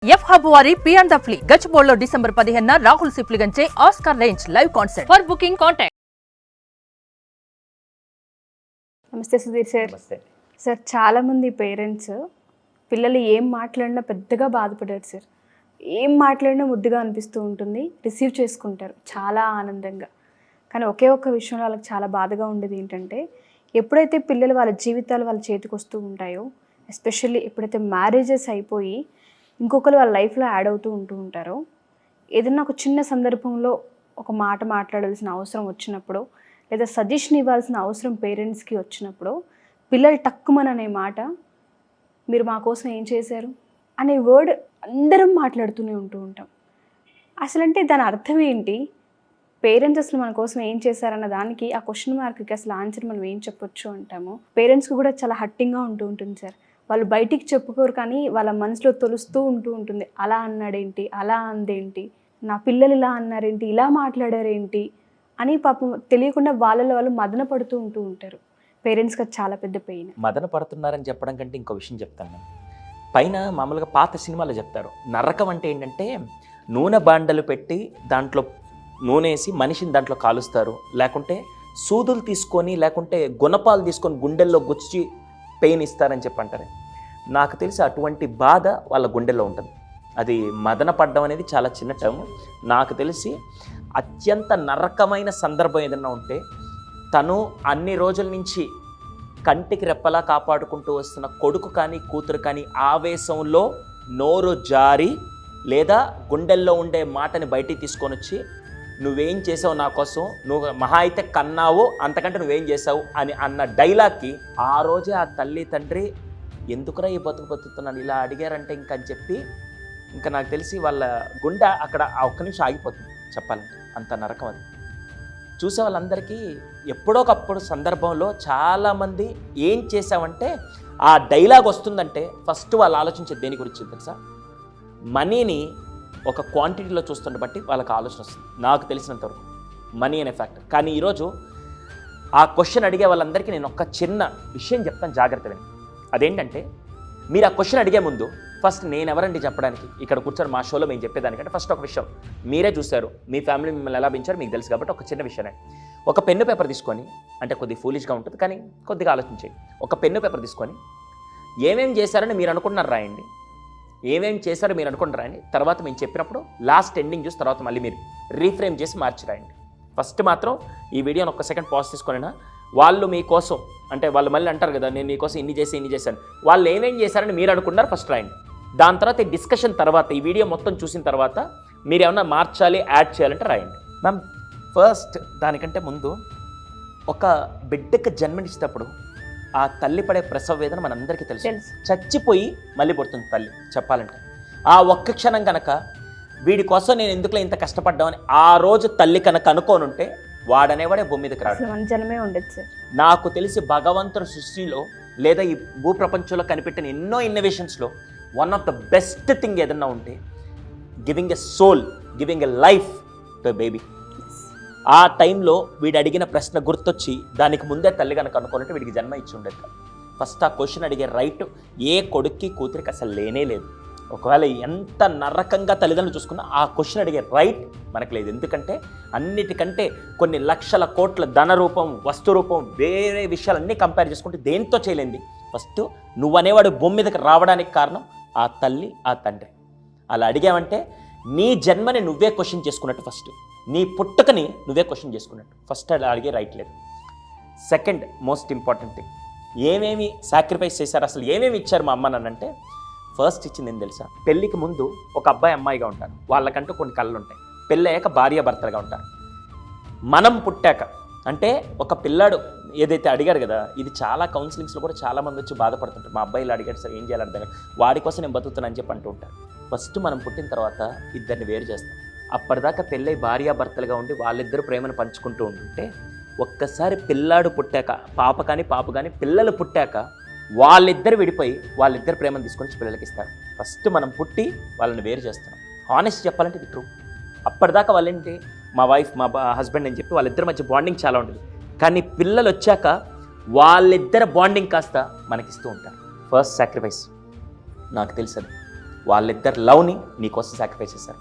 F hub వారి పియాన్ the flea గచ్చిబౌలిలో డిసెంబర్ 15న రాహుల్ సిప్లిగంచే Oscar range live concert. For booking contact. నమస్తే సుధీర్ సార్. సార్, చాలామంది పేరెంట్స్ పిల్లలు ఏం మాట్లాడినా పెద్దగా బాధపడారు సార్. ఏం మాట్లాడినా ముద్దుగా అనిపిస్తూ ఉంటుంది, రిసీవ్ చేసుకుంటారు చాలా ఆనందంగా. కానీ ఒకే ఒక్క విషయంలో వాళ్ళకి చాలా బాధగా ఉండేది ఏంటంటే, ఎప్పుడైతే పిల్లలు వాళ్ళ జీవితాలు వాళ్ళ చేతికి వస్తూ ఉంటాయో, ఎస్పెషల్లీ ఎప్పుడైతే మ్యారేజెస్ అయిపోయి ఇంకొకరు వాళ్ళ లైఫ్లో యాడ్ అవుతూ ఉంటారో, ఏదైనా ఒక చిన్న సందర్భంలో ఒక మాట మాట్లాడాల్సిన అవసరం వచ్చినప్పుడు, లేదా సజెషన్ ఇవ్వాల్సిన అవసరం పేరెంట్స్కి వచ్చినప్పుడు, పిల్లలు టక్కుమని అనే మాట, మీరు మా కోసం ఏం చేశారు అనే వర్డ్ అందరం మాట్లాడుతూనే ఉంటాం. అసలంటే దాని అర్థం ఏంటి? పేరెంట్స్ అసలు మన కోసం ఏం చేశారన్న దానికి ఆ క్వశ్చన్ మార్క్కి అసలు ఆన్సర్ మనం ఏం చెప్పొచ్చు అంటాము. పేరెంట్స్కి కూడా చాలా హట్టింగ్గా ఉంటుంది సార్. వాళ్ళు బయటికి చెప్పుకోరు, కానీ వాళ్ళ మనసులో తొలుస్తూ ఉంటుంది. అలా అన్నాడేంటి, అలా అందేంటి, నా పిల్లలు ఇలా అన్నారేంటి, ఇలా మాట్లాడారేంటి అని పాపం తెలియకుండా వాళ్ళలో వాళ్ళు మదన పడుతూ ఉంటారు. పేరెంట్స్కి అది చాలా పెద్ద పెయిన్. మదన పడుతున్నారని చెప్పడం కంటే ఇంకో విషయం చెప్తాను నేను. పైన మామూలుగా పాత సినిమాలో చెప్తారు, నరకం అంటే ఏంటంటే నూనె బాండలు పెట్టి దాంట్లో నూనె వేసి మనిషిని దాంట్లో కాలుస్తారు, లేకుంటే సూదులు తీసుకొని లేకుంటే గుణపాలు తీసుకొని గుండెల్లో గుచ్చి పెయిన్ ఇస్తారని చెప్పి అంటారు. నాకు తెలిసి అటువంటి బాధ వాళ్ళ గుండెల్లో ఉంటుంది. అది మదన పడ్డం అనేది చాలా చిన్న టర్మ్. నాకు తెలిసి అత్యంత నరకమైన సందర్భం ఏదైనా ఉంటే, తను అన్ని రోజుల నుంచి కంటికి రెప్పలా కాపాడుకుంటూ వస్తున్న కొడుకు కానీ కూతురు కానీ ఆవేశంలో నోరు జారి లేదా గుండెల్లో ఉండే మాటని బయటికి తీసుకొని వచ్చి, నువ్వేం చేసావు నా కోసం, నువ్వు మహా అయితే కన్నావు, అంతకంటే నువ్వేం చేసావు అని అన్న డైలాగ్కి ఆ రోజే ఆ తల్లి తండ్రి ఎందుకురా ఈ బతుకుతున్నాను ఇలా అడిగారంటే ఇంకని చెప్పి ఇంకా నాకు తెలిసి వాళ్ళ గుండె అక్కడ ఆ ఒక్క నిమిషం ఆగిపోతుంది చెప్పాలంటే. అంత నరకం అది. చూసే వాళ్ళందరికీ ఎప్పుడోకప్పుడు సందర్భంలో చాలామంది ఏం చేసావంటే ఆ డైలాగ్ వస్తుందంటే ఫస్ట్ వాళ్ళు ఆలోచించేది దేని గురించి తెలుసా? మనీని ఒక క్వాంటిటీలో చూస్తుండే బట్టి వాళ్ళకి ఆలోచన వస్తుంది, నాకు తెలిసినంతవరకు మనీ అనే ఫ్యాక్టర్. కానీ ఈరోజు ఆ క్వశ్చన్ అడిగే వాళ్ళందరికీ నేను ఒక చిన్న విషయం చెప్తాను, జాగ్రత్తగా. అదేంటంటే, మీరు ఆ క్వశ్చన్ అడిగే ముందు ఫస్ట్ నేను ఎవరండి చెప్పడానికి, ఇక్కడ కూర్చొని మా షోలో మేము చెప్పేదానికంటే ఫస్ట్ ఒక విషయం, మీరే చూశారు, మీ ఫ్యామిలీ మిమ్మల్ని ఎలా పెంచారు మీకు తెలుసు కాబట్టి ఒక చిన్న విషయమే. ఒక పెన్ను పేపర్ తీసుకొని, అంటే కొద్దిగా ఫూలిష్గా ఉంటుంది కానీ కొద్దిగా ఆలోచించేయండి. ఒక పెన్ను పేపర్ తీసుకొని ఏమేం చేశారని మీరు అనుకుంటున్నారు రాయండి, ఏమేం చేశారో మీరు అనుకుంటారు రాయండి. తర్వాత మేము చెప్పినప్పుడు లాస్ట్ ఎండింగ్ చూసి తర్వాత మళ్ళీ మీరు రీఫ్రేమ్ చేసి మార్చి రాయండి. ఫస్ట్ మాత్రం ఈ వీడియోని ఒక్క సెకండ్ పాజ్ తీసుకొనినా, వాళ్ళు మీకోసం అంటే వాళ్ళు మళ్ళీ అంటారు కదా నేను మీకోసం ఇన్ని చేశాను, వాళ్ళు ఏమేం చేశారని మీరు అనుకున్నారు ఫస్ట్ రాయండి. దాని తర్వాత ఈ డిస్కషన్ తర్వాత ఈ వీడియో మొత్తం చూసిన తర్వాత మీరు ఏమన్నా మార్చాలి యాడ్ చేయాలంటే రాయండి. మ్యామ్, ఫస్ట్ దానికంటే ముందు ఒక బిడ్డకి జన్మనిచ్చేటప్పుడు ఆ తల్లి పడే ప్రసవ వేదన మనందరికీ తెలుసు. చచ్చిపోయి మళ్ళీ పుడుతుంది తల్లి చెప్పాలంటే. ఆ ఒక్క క్షణం కనుక వీడి కోసం నేను ఎందుకులో ఇంత కష్టపడ్డామని ఆ రోజు తల్లి కనుక అనుకోనుంటే వాడనేవాడే భూమి మీదకి రాడు. జన్మే ఉండదు సార్. నాకు తెలిసి భగవంతుడి సృష్టిలో లేదా ఈ భూప్రపంచంలో కనిపెట్టిన ఎన్నో ఇన్నోవేషన్స్లో one of the best thing ఏదన్నా ఉంటే giving a soul, giving a life to a baby. ఆ టైంలో వీడు అడిగిన ప్రశ్న గుర్తొచ్చి దానికి ముందే తల్లి కనుక అనుకున్నట్టు వీడికి జన్మ ఇచ్చి ఉండేది. ఫస్ట్ ఆ క్వశ్చన్ అడిగే రైట్ ఏ కొడుక్కి కూతురికి అసలు లేనే లేదు. ఒకవేళ ఎంత నరకంగా తల్లిదండ్రులు చూసుకున్నా ఆ క్వశ్చన్ అడిగే రైట్ మనకు లేదు. ఎందుకంటే అన్నిటికంటే కొన్ని లక్షల కోట్ల ధన రూపం, వస్తు రూపం, వేరే విషయాలన్నీ కంపేర్ చేసుకుంటే దేంతో చేయలేంది. ఫస్ట్ నువ్వనేవాడు భూమి మీదకి రావడానికి కారణం ఆ తల్లి ఆ తండ్రి. అలా అడిగావంటే నీ జన్మని నువ్వే క్వశ్చన్ చేసుకున్నట్టు, ఫస్ట్ నీ పుట్టుకని నువ్వే క్వశ్చన్ చేసుకున్నట్టు. ఫస్ట్ అలా అడిగే రైట్ లేదు. సెకండ్ మోస్ట్ ఇంపార్టెంట్ థింగ్, ఏమేమి సాక్రిఫైస్ చేశారు, అసలు ఏమేమి ఇచ్చారు మా అమ్మ నన్నంటే, ఫస్ట్ ఇచ్చింది ఏం తెలుసా? పెళ్ళికి ముందు ఒక అబ్బాయి అమ్మాయిగా ఉంటారు, వాళ్ళకంటూ కొన్ని కళలు ఉంటాయి. పెళ్ళి అయ్యాక భార్య భర్తలుగా ఉంటారు. మనం పుట్టాక అంటే ఒక పిల్లాడు ఏదైతే అడిగారు కదా, ఇది చాలా కౌన్సిలింగ్స్లో కూడా చాలామంది వచ్చి బాధపడుతుంటారు, మా అబ్బాయిలు అడిగాడు సార్ ఏం చేయాలి అర్థం కాదు, వాడి కోసం నేను బతుకుతానని చెప్పి అంటూ ఉంటారు. ఫస్ట్ మనం పుట్టిన తర్వాత ఇద్దరిని వేరు చేస్తాం. అప్పటిదాకా పెళ్ళై భార్యాభర్తలుగా ఉండి వాళ్ళిద్దరు ప్రేమను పంచుకుంటూ ఉంటుంటే ఒక్కసారి పిల్లాడు పుట్టాక, పాప కానీ పిల్లలు పుట్టాక వాళ్ళిద్దరు విడిపోయి వాళ్ళిద్దరు ప్రేమను తీసుకొని పిల్లలకి ఇస్తారు. ఫస్ట్ మనం పుట్టి వాళ్ళని వేరు చేస్తున్నాం. హానెస్ట్ చెప్పాలంటే ఇది ట్రూ. అప్పటిదాకా వాళ్ళేంటి మా వైఫ్ మా హస్బెండ్ అని చెప్పి వాళ్ళిద్దరి మధ్య బాండింగ్ చాలా ఉంటుంది. కానీ పిల్లలు వచ్చాక వాళ్ళిద్దరు బాండింగ్ కాస్త మనకిస్తూ ఉంటారు. ఫస్ట్ సాక్రిఫైస్ నాకు తెలుసు. వాళ్ళిద్దరు లవ్ని నీకోసం సాక్రిఫైస్ చేశారు.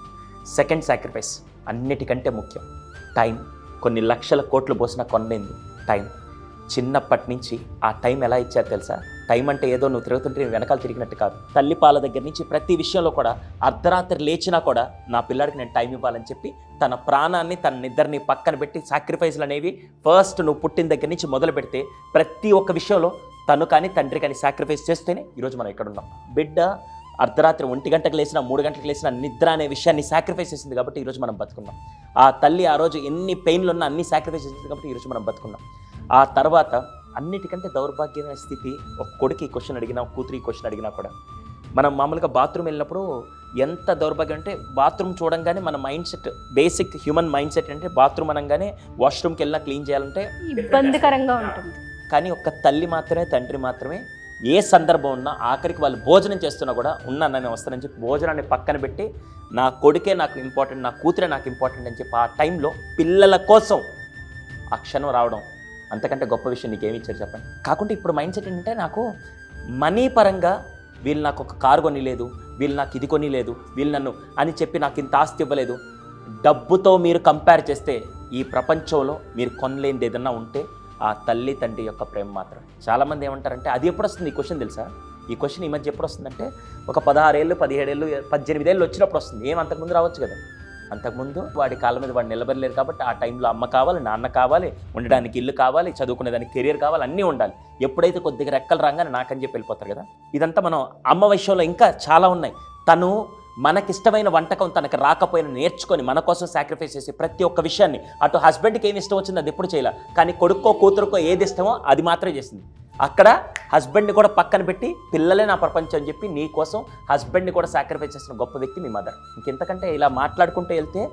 సెకండ్ సాక్రిఫైస్ అన్నిటికంటే ముఖ్యం టైం. కొన్ని లక్షల కోట్లు పోసినా కొనలేంది టైం. చిన్నప్పటి నుంచి ఆ టైం ఎలా ఇచ్చారు తెలుసా? టైం అంటే ఏదో నువ్వు తిరుగుతుంటే వెనకాల తిరిగినట్టు కాదు. తల్లి పాల దగ్గర నుంచి ప్రతి విషయంలో కూడా అర్ధరాత్రి లేచినా కూడా నా పిల్లాడికి నేను టైం ఇవ్వాలని చెప్పి తన ప్రాణాన్ని తన నిద్రని పక్కన పెట్టి సాక్రిఫైస్లు అనేవి ఫస్ట్ నువ్వు పుట్టిన దగ్గర నుంచి మొదలు పెడితే ప్రతి ఒక్క విషయంలో తను కానీ తండ్రి కానీ సాక్రిఫైస్ చేస్తేనే ఈరోజు మనం ఇక్కడ ఉన్నాం. బిడ్డ అర్ధరాత్రి 1 గంటకు లేసినా 3 గంటలకు లేసినా నిద్ర అనే విషయాన్ని సాక్రిఫైస్ చేసింది కాబట్టి ఈరోజు మనం బతుకున్నాం. ఆ తల్లి ఆ రోజు ఎన్ని పెయిన్లు ఉన్నా అన్ని సాక్రిఫైస్ చేసింది కాబట్టి ఈరోజు మనం బతుకున్నాం. ఆ తర్వాత అన్నిటికంటే దౌర్భాగ్యమైన స్థితి, ఒక కొడుకు ఈ క్వశ్చన్ అడిగినా, ఒక కూతురు ఈ క్వశ్చన్ అడిగినా కూడా మనం మామూలుగా బాత్రూమ్ వెళ్ళినప్పుడు ఎంత దౌర్భాగ్యం అంటే బాత్రూమ్ చూడంగానే మన mind set, basic human mind set అంటే బాత్రూమ్ అనగానే వాష్రూమ్కి వెళ్ళినా క్లీన్ చేయాలంటే ఇబ్బందికరంగా ఉంటుంది. కానీ ఒక్క తల్లి మాత్రమే, తండ్రి మాత్రమే ఏ సందర్భం ఉన్నా ఆఖరికి వాళ్ళు భోజనం చేస్తున్నా కూడా నేను వస్తానని చెప్పి భోజనాన్ని పక్కన పెట్టి నా కొడుకే నాకు ఇంపార్టెంట్, నా కూతురే నాకు ఇంపార్టెంట్ అని చెప్పి ఆ టైంలో పిల్లల కోసం ఆ క్షణం రావడం అంతకంటే గొప్ప విషయం నీకేమి ఇచ్చారు చెప్పండి. కాకుంటే ఇప్పుడు మైండ్ సెట్ ఏంటంటే నాకు మనీ పరంగా వీళ్ళు నాకు ఒక కారు కొనిలేదు, వీళ్ళు నాకు ఇది కొనిలేదు, వీళ్ళు నన్ను అని చెప్పి నాకు ఇంత ఆస్తి ఇవ్వలేదు. డబ్బుతో మీరు కంపేర్ చేస్తే ఈ ప్రపంచంలో మీరు కొనలేనిది ఏదన్నా ఉంటే ఆ తల్లి తండ్రి యొక్క ప్రేమ మాత్రం. చాలామంది ఏమంటారంటే అది ఎప్పుడు వస్తుంది ఈ క్వశ్చన్ తెలుసా? ఈ క్వశ్చన్ ఈ మధ్య ఎప్పుడు వస్తుందంటే ఒక 16 ఏళ్ళు 17 ఏళ్ళు 18 ఏళ్ళు వచ్చినప్పుడు వస్తుంది. ఏం అంతకుముందు రావచ్చు కదా. అంతకుముందు వాడి కాళ్ళ మీద వాడు నిలబడలేరు కాబట్టి ఆ టైంలో అమ్మ కావాలి, నాన్న కావాలి, ఉండడానికి ఇల్లు కావాలి, చదువుకునేదానికి కెరియర్ కావాలి, అన్నీ ఉండాలి. ఎప్పుడైతే కొద్దిగా రెక్కలు రాగానే నాకని చెప్పి వెళ్ళిపోతారు కదా. ఇదంతా మనం అమ్మ విషయంలో ఇంకా చాలా ఉన్నాయి. తను మనకిష్టమైన వంటకం తనకు రాకపోయినా నేర్చుకొని మన కోసం సాక్రిఫైస్ చేసి ప్రతి ఒక్క విషయాన్ని, అటు హస్బెండ్కి ఏమి ఇష్టం వచ్చింది అది ఎప్పుడు చేయాలి, కానీ కొడుకో కూతురుకో ఏది ఇష్టమో అది మాత్రమే చేసింది. అక్కడ హస్బెండ్ని కూడా పక్కన పెట్టి పిల్లలే నా ప్రపంచం అని చెప్పి నీ కోసం హస్బెండ్ని కూడా సాక్రిఫైస్ చేసిన గొప్ప వ్యక్తి మీ మదర్. ఇంకెంతకంటే ఇలా మాట్లాడుకుంటూ వెళ్తే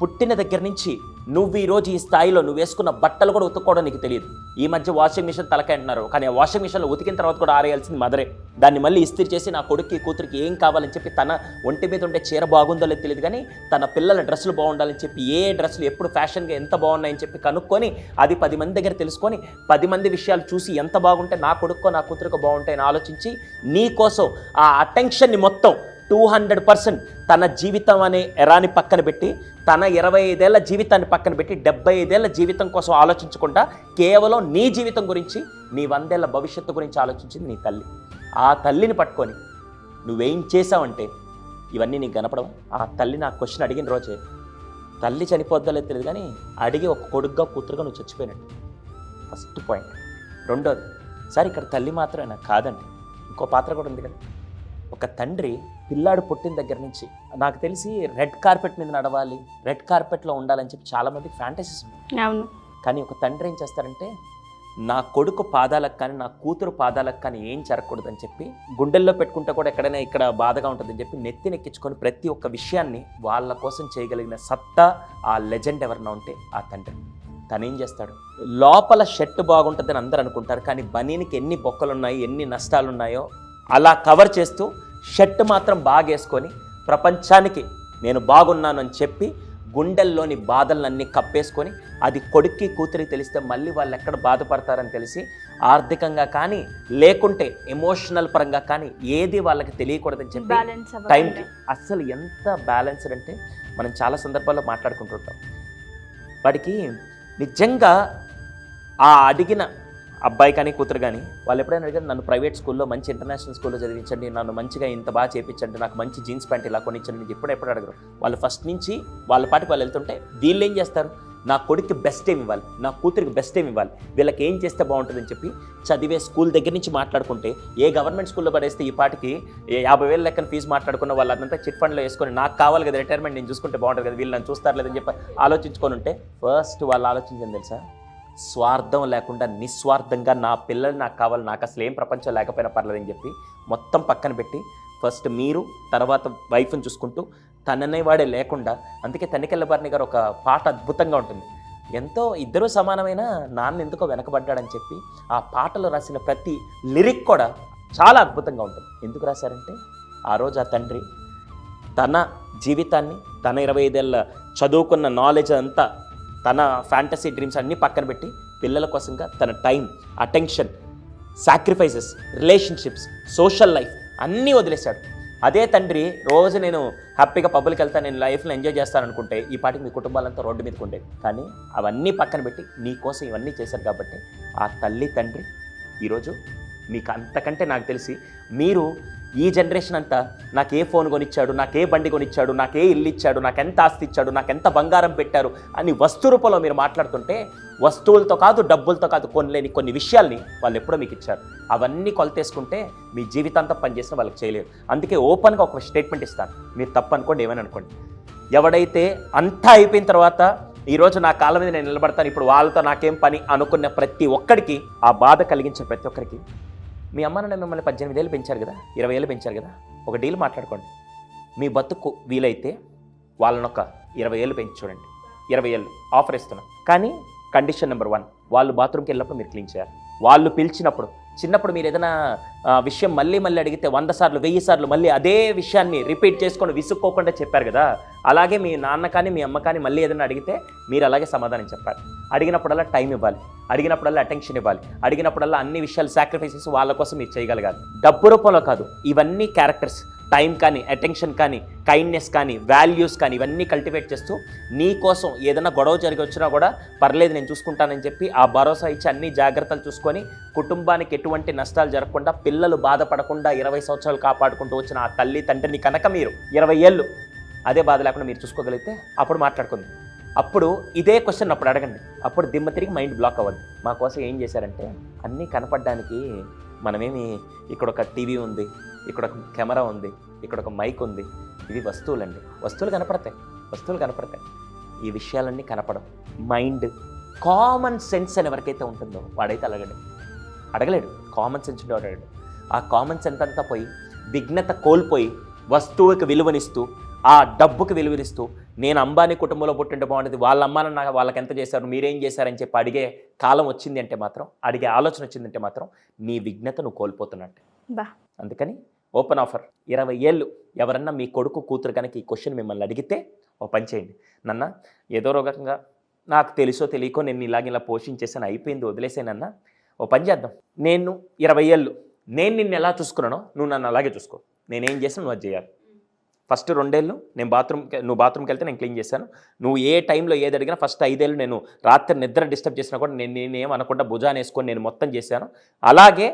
పుట్టిన దగ్గర నుంచి నువ్వు ఈరోజు ఈ స్థాయిలో నువ్వు వేసుకున్న బట్టలు కూడా ఉతుక్కోవడం నీకు తెలియదు. ఈ మధ్య వాషింగ్ మిషన్ తలకాయ అంటున్నారు, కానీ ఆ వాషింగ్ మిషన్లో ఉతికిన తర్వాత కూడా ఆరేయాల్సింది మదరే. దాన్ని మళ్ళీ ఇస్త్రీ చేసి నా కొడుక్కి కూతురికి ఏం కావాలని చెప్పి తన ఒంటి మీద ఉండే చీర బాగుందో లేదు తెలియదు, కానీ తన పిల్లల డ్రెస్సులు బాగుండాలని చెప్పి ఏ డ్రెస్సులు ఎప్పుడు ఫ్యాషన్గా ఎంత బాగున్నాయని చెప్పి కనుక్కొని అది 10 మంది దగ్గర తెలుసుకొని 10 మంది విషయాలు చూసి ఎంత బాగుంటే నా కొడుక్కో నా కూతురుకో బాగుంటాయని ఆలోచించి నీ కోసం ఆ అటెన్షన్ని మొత్తం 200% తన జీవితం అనే ఎరాని పక్కన పెట్టి తన 25 ఏళ్ల జీవితాన్ని పక్కన పెట్టి 75 ఏళ్ల జీవితం కోసం ఆలోచించకుండా కేవలం నీ జీవితం గురించి, నీ 100 ఏళ్ల భవిష్యత్తు గురించి ఆలోచించింది నీ తల్లి. ఆ తల్లిని పట్టుకొని నువ్వేం చేసావంటే ఇవన్నీ నీకు కనపడవు. ఆ తల్లి నాకు క్వశ్చన్ అడిగిన రోజే తల్లి చనిపోద్దో లేదు తెలియదు, కానీ అడిగి ఒక కొడుగ్గా కూతురుగా నువ్వు చచ్చిపోయినట్టు. First point. రెండోది, సార్ ఇక్కడ తల్లి మాత్రమేనా? కాదండి, ఇంకో పాత్ర కూడా ఉంది కదా. ఒక తండ్రి పిల్లాడు పుట్టిన దగ్గర నుంచి నాకు తెలిసి రెడ్ కార్పెట్ మీద నడవాలి, రెడ్ కార్పెట్లో ఉండాలని చెప్పి చాలామందికి ఫ్యాంటసీస్ ఉన్నాయి. అవును. కానీ ఒక తండ్రి ఏం చేస్తారంటే నా కొడుకు పాదాలకు కానీ నా కూతురు పాదాలకు కానీ ఏం జరగకూడదని చెప్పి గుండెల్లో పెట్టుకుంటే కూడా ఎక్కడైనా ఇక్కడ బాధగా ఉంటుందని చెప్పి నెత్తినెక్కించుకొని ప్రతి ఒక్క విషయాన్ని వాళ్ళ కోసం చేయగలిగిన సత్తా ఆ లెజెండ్ ఎవరన్నా ఉంటే ఆ తండ్రి. తనేం చేస్తాడు, లోపల షర్ట్ బాగుంటుందని అందరూ అనుకుంటారు, కానీ బనీనికి ఎన్ని బొక్కలు ఉన్నాయి, ఎన్ని నష్టాలు ఉన్నాయో అలా కవర్ చేస్తూ షర్ట్ మాత్రం బాగా వేసుకొని ప్రపంచానికి నేను బాగున్నాను అని చెప్పి గుండెల్లోని బాధలన్నీ కప్పేసుకొని అది కొడుక్కి కూతురికి తెలిస్తే మళ్ళీ వాళ్ళు ఎక్కడ బాధపడతారని తెలిసి ఆర్థికంగా కానీ లేకుంటే ఎమోషనల్ పరంగా కానీ ఏది వాళ్ళకి తెలియకూడదని చెప్పి టైంకి అస్సలు ఎంత బ్యాలెన్స్డ్ అంటే మనం చాలా సందర్భాల్లో మాట్లాడుకుంటుంటాం. వాడికి నిజంగా ఆ అడిగిన అబ్బాయి కానీ కూతురు కానీ వాళ్ళు ఎప్పుడైనా అడిగారు నన్ను ప్రైవేట్ స్కూల్లో మంచి ఇంటర్నేషనల్ స్కూల్లో చదివించండి, నన్ను మంచిగా ఇంత బాగా చేయించండి, నాకు మంచి జీన్స్ ప్యాంట్ ఇలా కొనిచ్చండి ఎప్పుడు అడగరు. వాళ్ళు ఫస్ట్ నుంచి వాళ్ళ పాటికి వాళ్ళు వెళ్తుంటే వీళ్ళు ఏం చేస్తారు, నా కొడుక్కి బెస్ట్ ఏమి ఇవ్వాలి, నా కూతురికి బెస్ట్ ఏమి ఇవ్వాలి, వీళ్ళకి ఏం చేస్తే బాగుంటుందని చెప్పి చదివే స్కూల్ దగ్గర నుంచి మాట్లాడుకుంటే ఏ గవర్నమెంట్ స్కూల్లో పడేస్తే ఈ పాటికి 50,000 లెక్కన ఫీజు మాట్లాడుకున్న వాళ్ళంతా చిట్ ఫండ్లో వేసుకొని నాకు కావాలి కదా రిటైర్మెంట్ నేను చూసుకుంటే బాగుంటుంది కదా, వీళ్ళు నన్ను చూస్తారు లేదని చెప్పి ఆలోచించుకొని ఉంటే ఫస్ట్ వాళ్ళు ఆలోచించింది తెలుసా, స్వార్థం లేకుండా నిస్వార్థంగా నా పిల్లలు నాకు కావాలి, నాకు అసలు ఏం ప్రపంచం లేకపోయినా పర్లేదని చెప్పి మొత్తం పక్కన పెట్టి ఫస్ట్ మీరు తర్వాత వైఫ్ని చూసుకుంటూ తననేవాడే లేకుండా. అందుకే తనికెళ్ళ భరణి గారు ఒక పాట అద్భుతంగా ఉంటుంది, ఎంతో ఇద్దరూ సమానమైన నాన్న ఎందుకో వెనకబడ్డాడని చెప్పి ఆ పాటలో రాసిన ప్రతి లిరిక్ కూడా చాలా అద్భుతంగా ఉంటుంది. ఎందుకు రాశారంటే ఆ రోజు ఆ తండ్రి తన జీవితాన్ని తన 25 ఏళ్ళ చదువుకున్న నాలెడ్జ్ అంతా తన ఫ్యాంటసీ డ్రీమ్స్ అన్నీ పక్కన పెట్టి పిల్లల కోసంగా తన time, attention, sacrifices, relationships, social life అన్నీ వదిలేశాడు. అదే తండ్రి రోజు నేను హ్యాపీగా పబ్బులకి వెళ్తాను, నేను లైఫ్లో ఎంజాయ్ చేస్తాను అనుకుంటే ఈ పాటికి మీ కుటుంబాలంతా రోడ్డు మీదకి ఉండేది. కానీ అవన్నీ పక్కన పెట్టి నీ కోసం ఇవన్నీ చేశారు కాబట్టి ఆ తల్లి తండ్రి ఈరోజు మీకు అంతకంటే నాకు తెలిసి మీరు ఈ జనరేషన్ అంతా నాకే ఫోన్ కొనిచ్చాడు, నాకే బండి కొనిచ్చాడు, నాకే ఇల్లు ఇచ్చాడు, నాకెంత ఆస్తి ఇచ్చాడు, నాకెంత బంగారం పెట్టారు అని వస్తు రూపంలో మీరు మాట్లాడుతుంటే వస్తువులతో కాదు, డబ్బులతో కాదు, కొనలేని కొన్ని విషయాల్ని వాళ్ళు ఎప్పుడో మీకు ఇచ్చారు. అవన్నీ కొలతేసుకుంటే మీ జీవితాంతం పనిచేసిన వాళ్ళకి చేయలేరు. అందుకే ఓపెన్గా ఒక స్టేట్మెంట్ ఇస్తాను, మీరు తప్పు అనుకోండి, ఏమని అనుకోండి. ఎవడైతే అంతా అయిపోయిన తర్వాత ఈరోజు నా కాళ్ళ మీద నేను నిలబడతాను, ఇప్పుడు వాళ్ళతో నాకేం పని అనుకున్న ప్రతి ఒక్కడికి, ఆ బాధ కలిగించిన ప్రతి ఒక్కరికి, మీ అమ్మ నాన్న మిమ్మల్ని 18 ఏళ్ళు పెంచారు కదా, 20 ఏళ్ళు పెంచారు కదా, ఒక డీల్ మాట్లాడుకోండి. మీ బతుకు వీలైతే వాళ్ళని ఒక 20 ఏళ్ళు పెంచి చూడండి. 20 ఏళ్ళు ఆఫర్ ఇస్తున్నాం, కానీ కండిషన్ నెంబర్ 1, వాళ్ళు బాత్రూమ్కి వెళ్ళినప్పుడు మీరు క్లీన్ చేయాలి. వాళ్ళు పిలిచినప్పుడు, చిన్నప్పుడు మీరు ఏదైనా విషయం మళ్ళీ అడిగితే 100 సార్లు 1000 సార్లు మళ్ళీ అదే విషయాన్ని రిపీట్ చేసుకొని విసుక్కోకుండా చెప్పారు కదా, అలాగే మీ నాన్న కానీ మీ అమ్మ కానీ మళ్ళీ ఏదైనా అడిగితే మీరు అలాగే సమాధానం చెప్పాలి. అడిగినప్పుడల్లా టైం ఇవ్వాలి, అడిగినప్పుడల్లా అటెన్షన్ ఇవ్వాలి, అడిగినప్పుడల్లా అన్ని విషయాలు సాక్రిఫైసెస్ వాళ్ళ కోసం మీరు చేయగలగాలి. డబ్బు రూపంలో కాదు, ఇవన్నీ క్యారెక్టర్స్, టైం కానీ, అటెన్షన్ కానీ, కైండ్నెస్ కానీ, వాల్యూస్ కానీ, ఇవన్నీ కల్టివేట్ చేస్తూ నీ కోసం ఏదైనా గొడవ జరిగి వచ్చినా కూడా పర్లేదు నేను చూసుకుంటానని చెప్పి ఆ భరోసా ఇచ్చి అన్ని జాగ్రత్తలు చూసుకొని కుటుంబానికి ఎటువంటి నష్టాలు జరగకుండా, పిల్లలు బాధపడకుండా 20 సంవత్సరాలు కాపాడుకుంటూ వచ్చిన ఆ తల్లి తండ్రిని కనుక మీరు 20 ఏళ్ళు అదే బాధ లేకుండా మీరు చూసుకోగలిగితే అప్పుడు మాట్లాడుకుందాం. అప్పుడు ఇదే క్వశ్చన్ అప్పుడు అడగండి, అప్పుడు దిమ్మ తిరిగి మైండ్ బ్లాక్ అవ్వద్దు. మా కోసం ఏం చేశారంటే అన్నీ కనపడడానికి మనమేమి, ఇక్కడ ఒక టీవీ ఉంది, ఇక్కడ ఒక కెమెరా ఉంది, ఇక్కడ ఒక మైక్ ఉంది, ఇవి వస్తువులండి. వస్తువులు కనపడతాయి, ఈ విషయాలన్నీ కనపడం. మైండ్, కామన్ సెన్స్ అని ఎవరికైతే ఉంటుందో వాడైతే అడగలేడు. కామన్ సెన్స్ ఉంటే అడగడు. ఆ కామన్ సెన్స్ అంతా పోయి, విఘ్నత కోల్పోయి, వస్తువుకి విలువనిస్తూ, ఆ డబ్బుకి విలువనిస్తూ, నేను అంబానీ కుటుంబంలో పుట్టింటే బాగుంటుంది, వాళ్ళ అమ్మానన్న వాళ్ళకి ఎంత చేశారు, మీరేం చేశారని చెప్పి అడిగే కాలం వచ్చింది అంటే మాత్రం, అడిగే ఆలోచన వచ్చిందంటే మాత్రం నీ విఘ్నత నువ్వు కోల్పోతున్నట్టే. అందుకని ఓపెన్ ఆఫర్, 20 ఏళ్ళు ఎవరన్నా మీ కొడుకు కూతురు కనుక ఈ క్వశ్చన్ మిమ్మల్ని అడిగితే ఓ పని చేయండి, నాన్న ఏదో రకంగా నాకు తెలుసో తెలియకో నేను ఇలా పోషించేసాను, అయిపోయింది వదిలేసానన్నా, ఓ పని చేద్దాం, నేను 20 ఏళ్ళు నేను నిన్ను ఎలా చూసుకున్నానో నువ్వు నన్ను అలాగే చూసుకో, నేనేం చేసాను నువ్వు అది చేయాలి. ఫస్ట్ 2 ఏళ్ళు నువ్వు బాత్రూమ్కి వెళ్తే నేను క్లీన్ చేశాను, నువ్వు ఏ టైంలో ఏది అడిగినా ఫస్ట్ 5 ఏళ్ళు నేను రాత్రి నిద్ర డిస్టర్బ్ చేసినా కూడా నేనేం అనకుండా భుజాన్ని వేసుకొని నేను మొత్తం చేశాను. అలాగే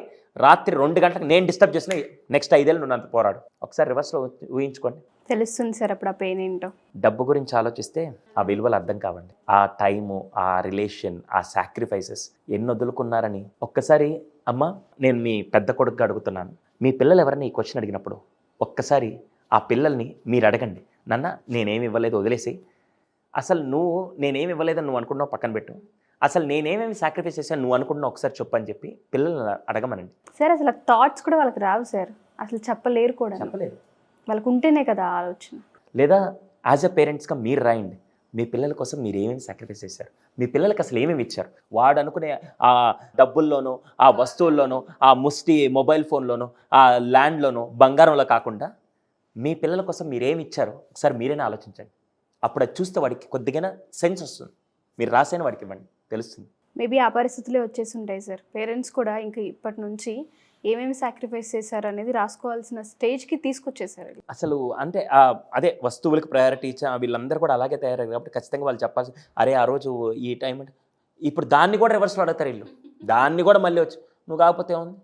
రాత్రి 2 గంటలకు నేను డిస్టర్బ్ చేసిన నెక్స్ట్ 5 ఏళ్ళు నువ్వు అంత పోరాడు. ఒకసారి రివర్స్లో ఊహించుకోండి, తెలుస్తుంది సార్ అప్పుడు ఆ పెయిన్ ఏంటో. డబ్బు గురించి ఆలోచిస్తే ఆ విలువలు అర్థం కావండి. ఆ టైము, ఆ రిలేషన్, ఆ సాక్రిఫైసెస్ ఎన్ని వదులుకున్నారని ఒక్కసారి. అమ్మ, నేను మీ పెద్ద కొడుకుగా అడుగుతున్నాను, మీ పిల్లలు ఎవరైనా ఈ క్వశ్చన్ అడిగినప్పుడు ఒక్కసారి ఆ పిల్లల్ని మీరు అడగండి, నాన్న నేనేమి ఇవ్వలేదు వదిలేసి, అసలు నువ్వు నేనేమి ఇవ్వలేదని నువ్వు అనుకుంటున్నావు పక్కన పెట్టు, అసలు నేనేమేమి సాక్రిఫైస్ చేశాను నువ్వు అనుకుంటున్నావు ఒకసారి చెప్పు అని చెప్పి పిల్లల్ని అడగమనండి. సార్ అసలు థాట్స్ కూడా వాళ్ళకి రావు సార్, అసలు చెప్పలేరు కూడా, వాళ్ళకు ఉంటేనే కదా ఆలోచన. లేదా యాజ్ అ పేరెంట్స్గా మీరు రాయండి, మీ పిల్లల కోసం మీరు ఏమేమి సాక్రిఫైస్ చేశారు, మీ పిల్లలకి అసలు ఏమేమి ఇచ్చారు. వాడు అనుకునే ఆ డబ్బుల్లోనో, ఆ వస్తువుల్లోనో, ఆ ముష్టి మొబైల్ ఫోన్లోనో, ఆ ల్యాండ్లోనో, బంగారంలో కాకుండా మీ పిల్లల కోసం మీరేమి ఇచ్చారో ఒకసారి మీరైనా ఆలోచించండి. అప్పుడు అది చూస్తే వాడికి కొద్దిగా సెన్స్ వస్తుంది. మీరు రాసైన వాడికి ఇవ్వండి, తెలుస్తుంది. మేబీ ఆ పరిస్థితులే వచ్చేసి ఉంటాయి సార్. పేరెంట్స్ కూడా ఇంకా ఇప్పటి నుంచి ఏమేమి సాక్రిఫైస్ చేశారు అనేది రాసుకోవాల్సిన స్టేజ్కి తీసుకొచ్చేసారు. అసలు అంటే అదే వస్తువులకు ప్రయారిటీ ఇచ్చా, వీళ్ళందరూ కూడా అలాగే తయారయ్యారు కాబట్టి ఖచ్చితంగా వాళ్ళు చెప్పాల్సి, అరే ఆ రోజు ఈ టైం అంటే ఇప్పుడు దాన్ని కూడా రివర్స్లో అడుగుతారు వీళ్ళు, దాన్ని కూడా మళ్ళీ వచ్చి నువ్వు కాకపోతే ఏముంది,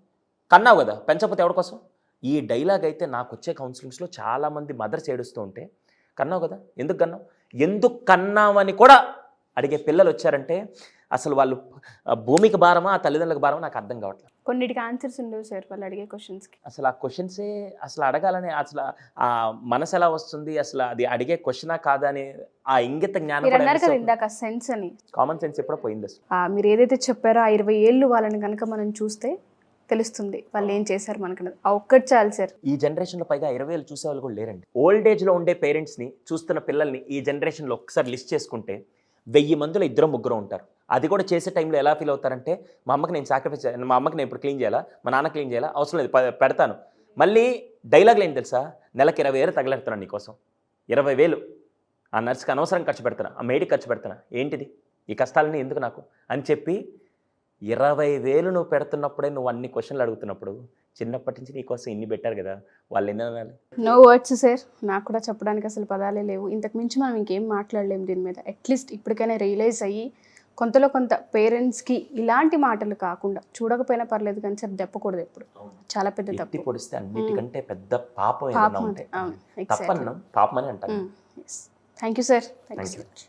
కన్నావు కదా, పెంచకపోతే ఎవరి కోసం. ఈ డైలాగ్ అయితే నాకు వచ్చే కౌన్సిలింగ్స్లో చాలామంది మదర్స్ ఏడుస్తూ ఉంటే, కన్నావు కదా, ఎందుకు కన్నామని కూడా అడిగే పిల్లలు వచ్చారంటే అసలు వాళ్ళు భూమికి భారమా ఆ తల్లిదండ్రులకు భారమా నాకు అర్థం కావట్లేదు. కొన్నిటికి ఆన్సర్స్ ఉండవు సార్ వాళ్ళు అడిగే క్వశ్చన్స్కి. అసలు ఆ క్వశ్చన్సే అసలు అడగాలని అసలు ఆ మనసు ఎలా వస్తుంది, అసలు అది అడిగే క్వశ్చనా కాదా అని ఆ ఇంగిత జ్ఞానం. ఇందాక సెన్స్ అని, కామన్ సెన్స్ ఎప్పుడో పోయింది అసలు. మీరు ఏదైతే చెప్పారో ఆ 20 ఏళ్ళు వాళ్ళని కనుక మనం చూస్తే తెలుస్తుంది వాళ్ళు ఏం చేశారు మనకన్నది. ఆ ఒక్కటి చాలు సార్. ఈ జనరేషన్లో పైగా 20 ఏళ్ళు చూసే వాళ్ళు కూడా లేరండి. ఓల్డ్ ఏజ్లో ఉండే పేరెంట్స్ని చూస్తున్న పిల్లల్ని ఈ జనరేషన్లో ఒకసారి లిస్ట్ చేసుకుంటే 1000 మందిలో 2-3 ఉంటారు. అది కూడా చేసే టైంలో ఎలా ఫీల్ అవుతారంటే, మా అమ్మకి నేను సాక్రిఫైస్ చేయాలి, మా అమ్మకి నేను ఇప్పుడు క్లీన్ చేయాలా, మా నాన్న క్లీన్ చేయాలా, అవసరం లేదు పెడతాను. మళ్ళీ డైలాగులు ఏంటి తెలుసా, నెలకి 20,000 తగలెడుతున్నాను నీకోసం, 20,000 ఆ నర్స్కి అనవసరం ఖర్చు పెడతాను, ఆ మేడికి ఖర్చు పెడతాను, ఏంటిది ఈ కష్టాలన్నీ ఎందుకు నాకు అని చెప్పి 20,000 నువ్వు పెడుతున్నప్పుడే నువ్వు అన్ని క్వశ్చన్లు అడుగుతున్నప్పుడు చిన్నప్పటి నుంచి నీకోసం ఇన్ని పెట్టారు కదా, వాళ్ళు ఎన్ని అనాలి? నో వర్డ్స్ సార్, నాకు కూడా చెప్పడానికి అసలు పదాలే లేవు. ఇంతకు మించి మనం ఇంకేం మాట్లాడలేము దీని మీద. అట్లీస్ట్ ఇప్పటికైనా రియలైజ్ అయ్యి కొంతలో కొంత పేరెంట్స్కి ఇలాంటి మాటలు కాకుండా, చూడకపోయినా పర్లేదు కానీ సార్ దెప్పకూడదు ఎప్పుడు, చాలా పెద్ద ఎత్తి తప్పు. పొడిస్తే అన్నిటికంటే పెద్ద పాపం ఏదైనా పాపం ఉంటాయి. అవును, తప్పన్నా పాపం అని అంటాను. Thank you sir, thank you Thank so you. Much.